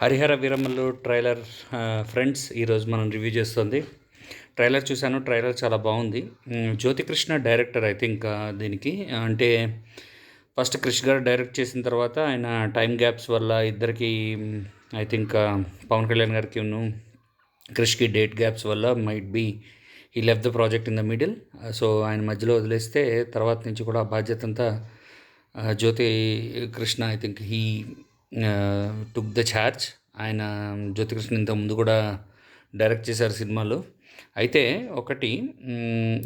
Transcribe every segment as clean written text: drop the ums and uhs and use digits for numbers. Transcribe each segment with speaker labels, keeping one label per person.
Speaker 1: Harihara Veeramallu trailer friends ఈరోజు మనం review చేస్తుంది. ట్రైలర్ చూశాను. ట్రైలర్ చాలా బాగుంది. జ్యోతికృష్ణ డైరెక్టర్ ఐ థింక్ దీనికి. అంటే ఫస్ట్ క్రిష్ గారు డైరెక్ట్ చేసిన తర్వాత ఆయన టైం గ్యాప్స్ వల్ల ఇద్దరికి ఐ థింక్ పవన్ కళ్యాణ్ గారికి క్రిష్కి డేట్ గ్యాప్స్ వల్ల might be he left the project in the middle. So ఆయన మధ్యలో వదిలేస్తే తర్వాత నుంచి కూడా ఆ బాధ్యత అంతా Jyothi Krishna I think he took the charge. ఆయన జ్యోతికృష్ణ ఇంత ముందు కూడా డైరెక్ట్ చేశారు సినిమాలు. అయితే ఒకటి,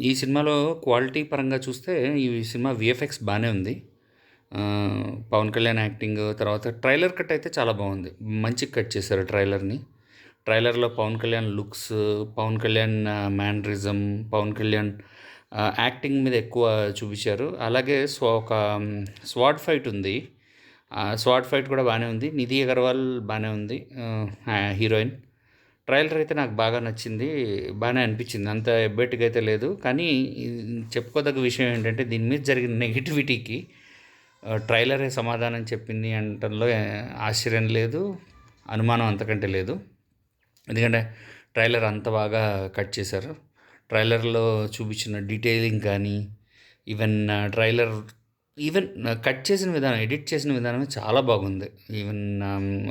Speaker 1: ఈ సినిమాలో క్వాలిటీ పరంగా చూస్తే ఈ సినిమా విఎఫ్ఎక్స్ బాగానే ఉంది. పవన్ కళ్యాణ్ యాక్టింగ్, తర్వాత ట్రైలర్ కట్ అయితే చాలా బాగుంది. మంచి కట్ చేశారు ట్రైలర్ని. ట్రైలర్లో Pawan Kalyan looks, Pawan Kalyan mannerism, Pawan Kalyan acting మీద ఎక్కువ చూపించారు. అలాగే ఒక స్వాడ్ ఫైట్ ఉంది. స్వాడ్ ఫైట్ కూడా బాగానే ఉంది. నిధి అగర్వాల్ బాగానే ఉంది హీరోయిన్. ట్రైలర్ అయితే నాకు బాగా నచ్చింది, బాగానే అనిపించింది. అంత ఎబ్బెట్టుగా అయితే లేదు. కానీ చెప్పుకోదగ్గ విషయం ఏంటంటే దీని మీద జరిగిన నెగిటివిటీకి ట్రైలరే సమాధానం చెప్పింది అనటంలో ఆశ్చర్యం లేదు, అనుమానం అంతకంటే లేదు. ఎందుకంటే ట్రైలర్ అంత బాగా కట్ చేశారు. ట్రైలర్లో చూపించిన డీటెయిలింగ్ కానీ, ఈవెన్ కట్ చేసిన విధానం, ఎడిట్ చేసిన విధానమే చాలా బాగుంది. ఈవెన్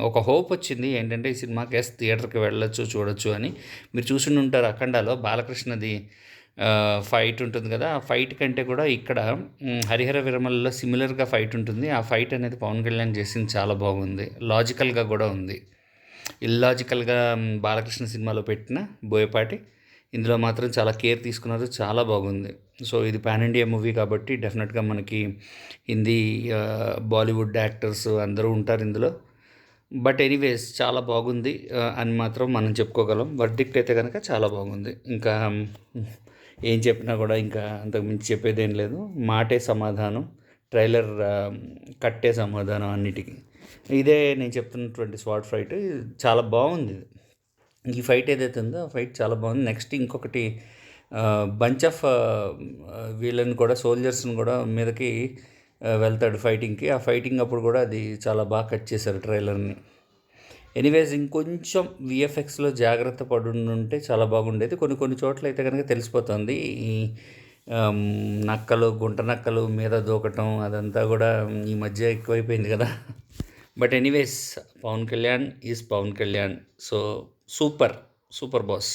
Speaker 1: ఒక హోప్ వచ్చింది ఏంటంటే ఈ సినిమాకి థియేటర్కి వెళ్ళొచ్చు, చూడొచ్చు అని. మీరు చూసి ఉంటారు అఖండాలో బాలకృష్ణది ఫైట్ ఉంటుంది కదా, ఆ ఫైట్ కంటే కూడా ఇక్కడ హరిహర విరమల్లో సిమిలర్గా ఫైట్ ఉంటుంది. ఆ ఫైట్ అనేది పవన్ కళ్యాణ్ చేసింది చాలా బాగుంది. లాజికల్గా కూడా ఉంది. ఇల్లాజికల్గా బాలకృష్ణ సినిమాలో పెట్టిన బోయపాటి ఇందులో మాత్రం చాలా కేర్ తీసుకున్నారు, చాలా బాగుంది. సో ఇది పాన్ ఇండియా మూవీ కాబట్టి డెఫినెట్గా మనకి హిందీ, బాలీవుడ్ యాక్టర్స్ అందరూ ఉంటారు ఇందులో. బట్ ఎనీవేస్ చాలా బాగుంది అని మాత్రం మనం చెప్పుకోగలం. వర్డిక్ట్ అయితే కనుక చాలా బాగుంది. ఇంకా ఏం చెప్పినా కూడా ఇంకా అంతకు మించి చెప్పేది ఏం లేదు. మాటే సమాధానం, ట్రైలర్ కట్టే సమాధానం అన్నిటికీ. ఇదే నేను చెప్తున్నటువంటి స్వాట్ ఫైట్ చాలా బాగుంది. ఈ ఫైట్ ఏదైతే ఉందో ఆ ఫైట్ చాలా బాగుంది. నెక్స్ట్ ఇంకొకటి, బంచ్ ఆఫ్ వీళ్ళని కూడా, సోల్జర్స్ని కూడా మీదకి వెళ్తాడు ఫైటింగ్కి. ఆ ఫైటింగ్ అప్పుడు కూడా అది చాలా బాగా కట్ చేశారు ట్రైలర్ని. ఎనీవేస్ ఇంకొంచెం విఎఫ్ఎక్స్లో జాగ్రత్త పడుంటే చాలా బాగుండేది. కొన్ని చోట్ల అయితే కనుక తెలిసిపోతుంది ఈ నక్కలు, గుంట నక్కలు మీద దూకటం అదంతా కూడా ఈ మధ్య ఎక్కువైపోయింది కదా. But anyways Pawan Kalyan is Pawan Kalyan. So super boss.